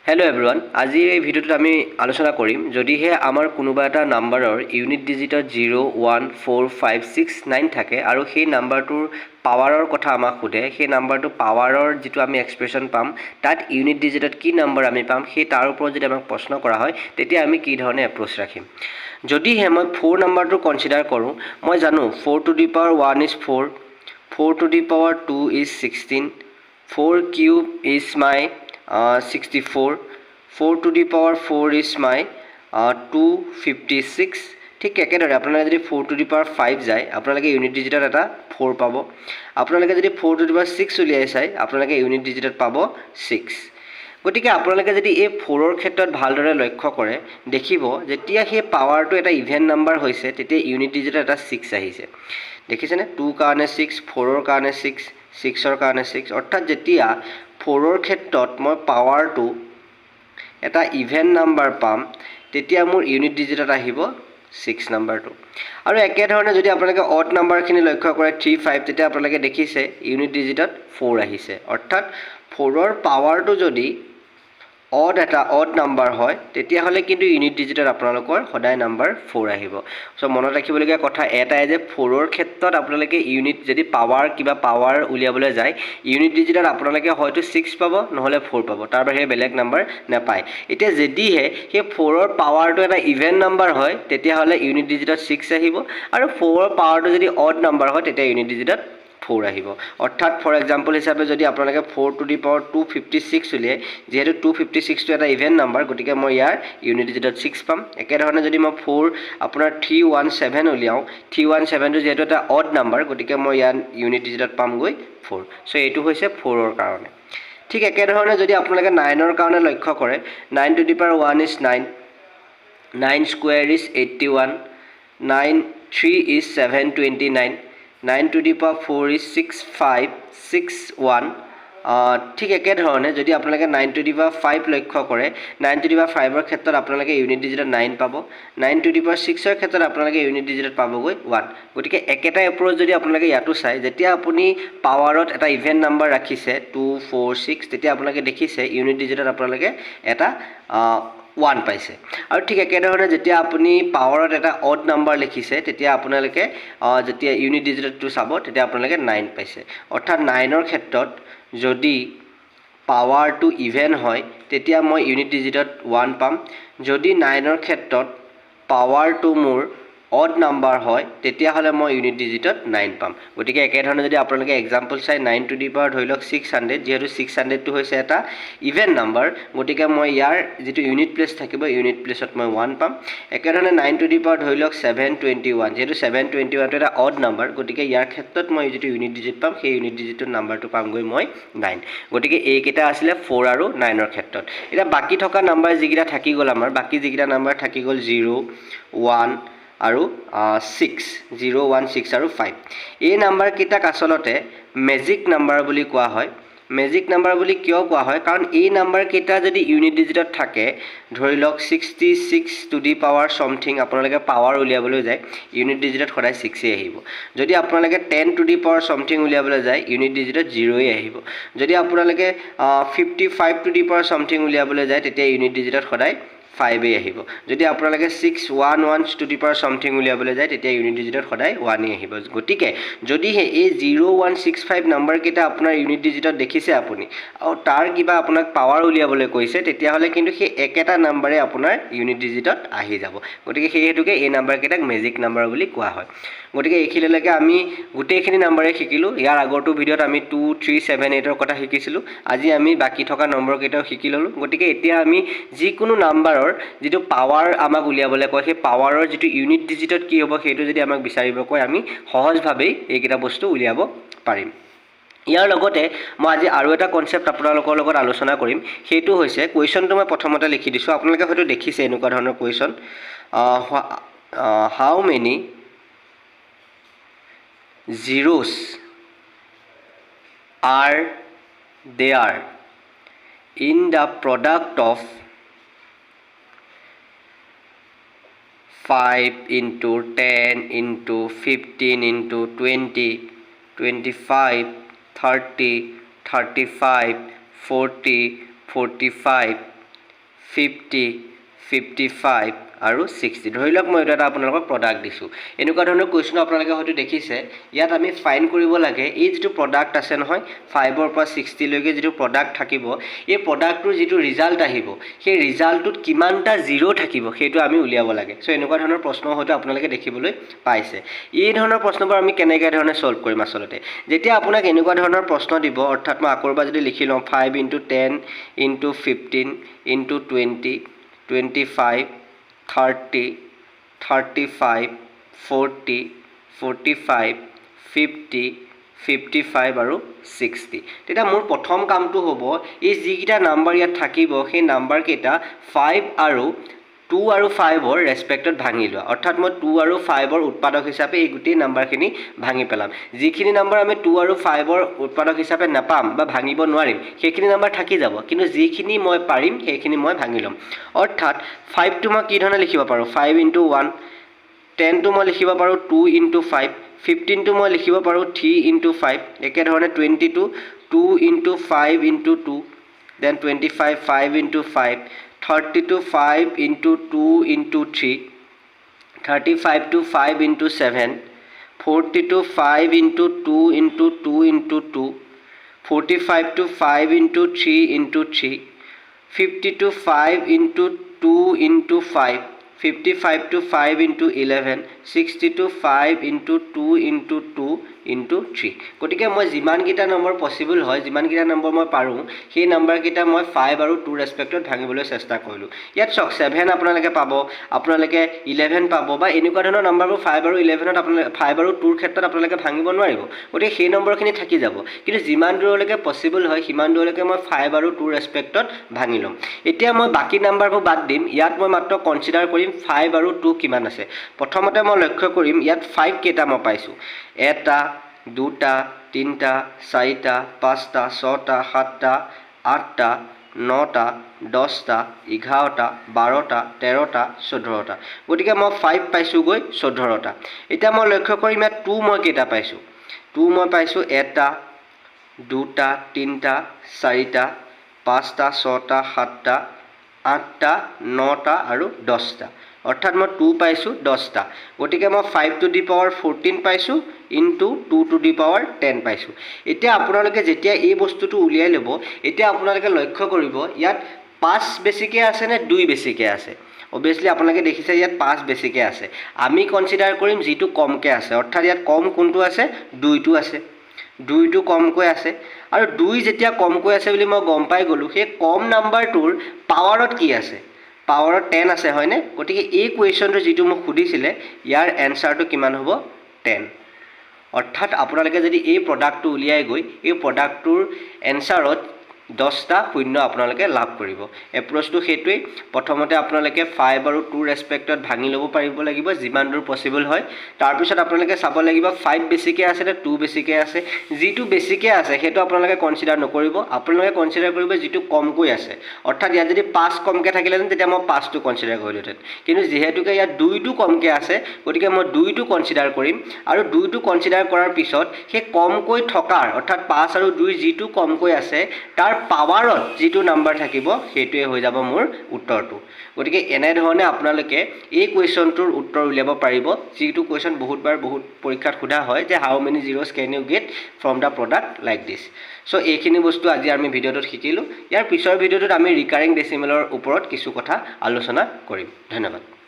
Hello' everyone, আজিৰ এই ভিডিঅ'টোত আমি আলোচনা কৰিম যদিহে আমাৰ কোনোবা এটা নাম্বাৰৰ ইউনিট ডিজিটত 0, 1, 4, 5, 6, 9 থাকে আৰু সেই নাম্বাৰটোৰ পাৱাৰৰ কথা আমাক সোধে, সেই নাম্বাৰটো পাৱাৰৰ যিটো আমি এক্সপ্ৰেশ্যন পাম তাত ইউনিট ডিজিটত কি নাম্বাৰ আমি পাম সেই তাৰ ওপৰত যদি আমাক প্ৰশ্ন কৰা হয় তেতিয়া আমি কি ধৰণে এপ্ৰ'চ ৰাখিম। যদিহে মই 4 নাম্বাৰটো কনচিডাৰ কৰোঁ, মই জানো 4 to the power 1 is 4, 4 to the power 2 is 16, 4 cube is my 64, 4 to the power 4 is my 256. ঠিক একেদৰে আপোনালোকে যদি 4 to the power 5 যায় আপোনালোকে ইউনিট ডিজিটত এটা 4 পাব। আপোনালোকে যদি 4 to the power 6 উলিয়াই চাই আপোনালোকে ইউনিট ডিজিটত পাব 6। গতিকে আপোনালোকে যদি এই 4ৰ ক্ষেত্ৰত ভালদৰে লক্ষ্য কৰে দেখিব যেতিয়া সেই পাৱাৰটো এটা ইভেন নাম্বাৰ হৈছে তেতিয়া ইউনিট ডিজিটত এটা 6 আহিছে। দেখিছেনে? 2 কাৰণে 6, 4ৰ কাৰণে 6, 6ৰ কাৰণে 6, অৰ্থাৎ যেতিয়া 4ৰ ক্ষেত্ৰত মই পাৱাৰটো এটা ইভেন নাম্বাৰ পাম তেতিয়া মোৰ ইউনিট ডিজিটত আহিব 6 নাম্বাৰটো। আৰু একেধৰণে যদি আপোনালোকে অড নাম্বাৰখিনি লক্ষ্য কৰে 3, 5 তেতিয়া আপোনালোকে দেখিছে ইউনিট ডিজিটত 4 আহিছে। অৰ্থাৎ 4ৰ পাৱাৰটো যদি অড নাম্বাৰ হয় তেতিয়াহ'লে কিন্তু ইউনিট ডিজিটত আপোনালোকৰ সদায় নাম্বাৰ 4 আহিব। চ' মনত ৰাখিবলগীয়া কথা এটাই যে 4ৰ ক্ষেত্ৰত আপোনালোকে ইউনিট যদি কিবা পাৱাৰ উলিয়াবলৈ যায় ইউনিট ডিজিটত আপোনালোকে হয়তো 6 পাব নহ'লে 4 পাব, তাৰ বাহিৰে বেলেগ নাম্বাৰ নাপায়। এতিয়া যদিহে সেই 4ৰ পাৱাৰটো এটা ইভেন নাম্বাৰ হয় তেতিয়াহ'লে ইউনিট ডিজিটত 6 আহিব, আৰু 4ৰ পাৱাৰটো যদি অড নাম্বাৰ হয় তেতিয়া ইউনিট ডিজিটত 4 আহিব। অৰ্থাৎ ফৰ এক্সাম্পল হিচাপে যদি আপোনালোকে 4 to the power 256 উলিয়াই, যিহেতু 256টো এটা ইভেন নাম্বাৰ গতিকে মই ইয়াৰ ইউনিট ডিজিটত 6 পাম। একেধৰণে যদি মই 317 উলিয়াওঁ, 317টো যিহেতু এটা অড নাম্বাৰ গতিকে মই ইয়াৰ ইউনিট ডিজিটত পামগৈ 4। চ' এইটো হৈছে 4ৰ কাৰণে। ঠিক একেধৰণে যদি আপোনালোকে 9ৰ কাৰণে লক্ষ্য কৰে, 9 to the power 1 is 9, 9 square is 81, 9 3 is 729, 9 to the power 4 is 6561। ঠিক একেধৰণে যদি আপোনালোকে 9 to the power 5 লক্ষ্য কৰে, 9 to the power 5ৰ ক্ষেত্ৰত আপোনালোকে ইউনিট ডিজিটত 9 পাব, 9 to the power 6ৰ ক্ষেত্ৰত আপোনালোকে ইউনিট ডিজিটত পাবগৈ 1। গতিকে একেটা এপ্ৰ'চ যদি আপোনালোকে ইয়াতো চাই, যেতিয়া আপুনি পাৱাৰত এটা ইভেন নাম্বাৰ ৰাখিছে 2, 4, 6 তেতিয়া আপোনালোকে দেখিছে ইউনিট ডিজিটত আপোনালোকে এটা 1 পাইছে। আৰু ঠিক একেধৰণে যেতিয়া আপুনি পাৱাৰত এটা অড নাম্বাৰ লিখিছে তেতিয়া আপোনালোকে যেতিয়া ইউনিট ডিজিটটো চাব তেতিয়া আপোনালোকে 9 পাইছে। অৰ্থাৎ 9ৰ ক্ষেত্ৰত যদি পাৱাৰটো ইভেন হয় তেতিয়া মই ইউনিট ডিজিটত 1 পাম, যদি 9ৰ ক্ষেত্ৰত পাৱাৰটো মোৰ অড নাম্বাৰ হয় তেতিয়াহ'লে মই ইউনিট ডিজিটত 9 পাম। গতিকে একেধৰণে যদি আপোনালোকে এক্সাম্পল চাই 9 to the power ধৰি লওক 600, যিহেতু 600টো হৈছে এটা ইভেন নাম্বাৰ গতিকে মই ইয়াৰ যিটো ইউনিট প্লেচ থাকিব ইউনিট প্লেচত মই 1 পাম। একেধৰণে 9 to the power ধৰি লওক 721, যিহেতু 721টো এটা অড নাম্বাৰ গতিকে ইয়াৰ ক্ষেত্ৰত মই যিটো ইউনিট ডিজিট পাম সেই ইউনিট ডিজিটৰ নাম্বাৰটো পামগৈ মই 9। গতিকে এইকেইটা আছিলে 4 আৰু 9ৰ ক্ষেত্ৰত। এতিয়া বাকী থকা নাম্বাৰ যিকেইটা থাকি গ'ল আমাৰ, বাকী যিকেইটা নাম্বাৰ থাকি গ'ল 0, 1 আৰু 6, 0, 1, 6 আৰু 5। এই নাম্বাৰকেইটাক আচলতে মেজিক নাম্বাৰ বুলি কোৱা হয়। মেজিক নাম্বাৰ বুলি কিয় কোৱা হয়? কাৰণ এই নাম্বাৰকেইটা যদি ইউনিট ডিজিটত থাকে, ধৰি লওক 66 to the power something আপোনালোকে পাৱাৰ উলিয়াবলৈ যায় ইউনিট ডিজিটত সদায় 6 আহিব। যদি আপোনালোকে 10 to the power something উলিয়াবলৈ যায় ইউনিট ডিজিটত 0 আহিব। যদি আপোনালোকে 55 to the power something উলিয়াবলৈ যায় তেতিয়া ইউনিট ডিজিটত সদায় 5 আহিব। যদি আপোনালোকে 611 to the power something উলিয়াবলৈ যায় তেতিয়া ইউনিট ডিজিটত সদায় 1 আহিব। গতিকে যদিহে এই 0165 নাম্বাৰকেইটা আপোনাৰ ইউনিট ডিজিটত দেখিছে আপুনি আৰু তাৰ কিবা আপোনাক পাৱাৰ উলিয়াবলৈ কৈছে তেতিয়াহ'লে কিন্তু সেই একেটা নাম্বাৰে আপোনাৰ ইউনিট ডিজিটত আহি যাব। গতিকে সেই হেতুকে এই নাম্বাৰকেইটাক মেজিক নাম্বাৰ বুলি কোৱা হয়। গতিকে এইখিনিলৈকে আমি গোটেইখিনি নাম্বাৰে শিকিলোঁ। ইয়াৰ আগৰটো ভিডিঅ'ত আমি 2, 3, 7, 8ৰ কথা শিকিছিলোঁ। আজি আমি বাকী থকা নম্বৰকেইটাও শিকি ল'লোঁ। গতিকে এতিয়া আমি যিকোনো নাম্বাৰৰ যিটো পাৱাৰ আমাক উলিয়াবলৈ কয় সেই পাৱাৰৰ যিটো ইউনিট ডিজিটত কি হ'ব সেইটো যদি আমাক বিচাৰিব কয় আমি সহজভাৱেই এইকেইটা বস্তু উলিয়াব পাৰিম। ইয়াৰ লগতে মই আজি আৰু এটা কনচেপ্ট আপোনালোকৰ লগত আলোচনা কৰিম, সেইটো হৈছে কুৱেশ্যনটো মই প্ৰথমতে লিখি দিছোঁ। আপোনালোকে হয়তো দেখিছে এনেকুৱা ধৰণৰ question, how many zeros are there in the product of 5 into 10 into 15 into 20, 25, 30, 35, 40, 45, 50, 55 আৰু 60 ধৰি লওক মই এটা আপোনালোকক প্ৰডাক্ট দিছোঁ এনেকুৱা ধৰণৰ কুৱেশ্যন আপোনালোকে হয়তো দেখিছে ইয়াত আমি ফাইন কৰিব লাগে এই যেটো প্ৰডাক্ট আছে নহয় 5 ৰ পৰা 60 লৈকে যেটো প্ৰডাক্ট থাকিব এই প্ৰডাক্টৰ যেটো ৰিজাল্ট আহিব সেই ৰিজাল্টটোত কিমানটা জিৰো থাকিব সেইটো আমি উলিয়াব লাগে সো এনেকুৱা ধৰণৰ প্ৰশ্ন হয়তো আপোনালোকে দেখিবলৈ পাইছে এই ধৰণৰ প্ৰশ্নবোৰ আমি কেনেকৈ ধৰণে সলভ কৰিম আসলতে যেতিয়া আপোনাক এনেকুৱা ধৰণৰ প্ৰশ্ন দিব অৰ্থাৎ মই আকৰবা যদি লিখি লওঁ 5 * 10 * 15 * 20 25 30 35 40 45 50 55 আৰু 60 তেতিয়া মোৰ প্ৰথম কামটো হ'ব এই যিকিটা নাম্বাৰ ইয়াত থাকিব সেই নাম্বাৰ কেইটা 5 আৰু 2 আৰু 5 ৰ ৰেসপেক্টত ভাঙি লোৱা অৰ্থাৎ মই 2 আৰু 5 ৰ উৎপাদক হিচাপে এই গুটি নাম্বাৰখিনি ভাঙি পেলাম যিখিনি নাম্বাৰ আমি 2 আৰু 5 ৰ উৎপাদক হিচাপে নাপাম বা ভাঙিব নোৱাৰিম সেইখিনি নাম্বাৰ থাকি যাব কিন্তু যিখিনি মই পাৰিম সেইখিনি মই ভাঙি লম অৰ্থাৎ 5 টো মই কি ধৰণে লিখিব পাৰো 5 * 1 10 টো মই লিখিব পাৰো 2 * 5 15 টো মই লিখিব পাৰো 3 * 5 একে ধৰণে 20 টো 2 * 5 * 2 then 25 5 * 5 30 to 5 into 2 into 3 35 to 5 into 7 40 to 5 into 2 into 2 into 2 45 to 5 into 3 into 3 50 to 5 into 2 into 5 55 to 5 into 11 60 to 5 into 2 into 2 into 3 গতিকে মই যিমান কিটা নম্বৰ পসিবল হয় যিমান কিটা নম্বৰ মই পাৰো সেই নম্বৰ কিটা মই 5 আৰু 2 ৰেসপেক্টত ভাঙিবলৈ চেষ্টা কৰিলো ইয়াত চক 7 আপোনালোকে পাব আপোনালোকে 11 পাব বা এনেকুৱা ধৰণৰ নম্বৰবোৰ 5 আৰু 11ত আপোনালোকে 5 আৰু 2 ৰ ক্ষেত্ৰত আপোনালোকে ভাঙিব নোৱাৰিব গতিকে সেই নম্বৰখিনি থাকি যাব কিন্তু যিমান দূৰলৈকে পসিবল হয় সিমান দূৰলৈকে মই 5 আৰু 2 ৰেসপেক্টত ভাঙি লম এতিয়া মই বাকি নম্বৰবোৰ বাদ দিম ইয়াত মই মাত্ৰ কনসিডাৰ কৰিম 5 আৰু 2 কিমান আছে প্ৰথমতে মই লক্ষ্য কৰিম ইয়াত 5 কেটা মই পাইছো এটা দুটা তিনটা চাৰিটা পাঁচটা ছটা সাতটা আঠটা নটা 10টা 11টা 12টা 13টা 14টা গতিকে মই 5 পাইছো গৈ 14টা এতিয়া মই লক্ষ্য কৰিম ইয়াত 2 মই কেটা পাইছো 2 মই পাইছো এটা দুটা তিনটা চাৰিটা পাঁচটা ছটা সাতটা আঠটা নটা আৰু 10টা অৰ্থাৎ মই 2 পাইছো 10টা গতিকে মই 5 টু দি পাৱাৰ 14 পাইছো ইনটু 2 টু দি পাৱাৰ 10 পাইছো এতিয়া আপোনালোকে যেতিয়া এই বস্তুটো উলিয়াই লব এতিয়া আপোনালোকে লক্ষ্য কৰিব ইয়াত 5 বেছিকে আছে নে 2 বেছিকে আছে obviously আপোনালোকে দেখিছে ইয়াত 5 বেছিকে আছে আমি কনসিডাৰ কৰিম যেটো কমকে আছে অৰ্থাৎ ইয়াত কম কোনটো আছে 2 টো আছে 2 টো কমকৈ আছে আৰু 2 যেতিয়া কমকৈ আছে বুলি মই গম পাই গলো সেই কম নাম্বাৰটোৰ পাৱাৰত কি আছে পাৱাৰত 10 আছে হয়নে গতিকে এই কোৱেশ্চনটো যেটো মোক খুদিছিলে ইয়াৰ এনসাৰটো কিমান হ'ব 10 অৰ্থাৎ আপোনালোকে যদি এই প্ৰডাক্টটো উলিয়াই গৈ এই প্ৰডাক্টটোৰ এনসাৰত 10টা শূন্য আপোনালোকে লাভ কৰিব এপ্ৰচটো হেতুই প্ৰথমতে আপোনালোকে 5 আৰু 2 ৰেসপেক্টত ভাঙি লব পাৰিব লাগিব যিমান দূৰ পসিবল হয় তাৰ পিছত আপোনালোকে চাব লাগিব 5 বেছিকে আছে নে 2 বেছিকে আছে যেটো বেছিকে আছে হেতু আপোনালোকে কনসিডাৰ নকৰিব আপোনালোকে কনসিডাৰ কৰিব যেটো কমকৈ আছে অৰ্থাৎ ইয়াত যদি 5 কমকে থাকিলেন তেতিয়া মই 5 টো কনসিডাৰ কৰিলোতেন কিন্তু যেহেতুকে ইয়াত 2 টো কমকে আছে গতিকে মই 2 টো কনসিডাৰ কৰিম আৰু 2 টো কনসিডাৰ কৰাৰ পিছত হে কমকৈ থকাৰ অৰ্থাৎ 5 আৰু 2 যেটো কমকৈ আছে তাৰ পাৱাৰত যেটো নাম্বাৰ থাকিব হেতুৱে হৈ যাব মোৰ উত্তৰটো গতিকে এনে ধৰণে আপোনালোকে এই কোৱেশ্চনটোৰ উত্তৰ উলিয়াব পাৰিব যেটো কোৱেশ্চন বহুতবাৰ বহুত পৰীক্ষাত সোধা হয় যে how many zeros can you get from the product like this so এইখিনি বস্তু আজি আমি ভিডিওটোত শিকিলো ইয়াৰ পিছৰ ভিডিওটোত আমি ৰিকাৰিং ডেসিমেলৰ ওপৰত কিছু কথা আলোচনা কৰিম ধন্যবাদ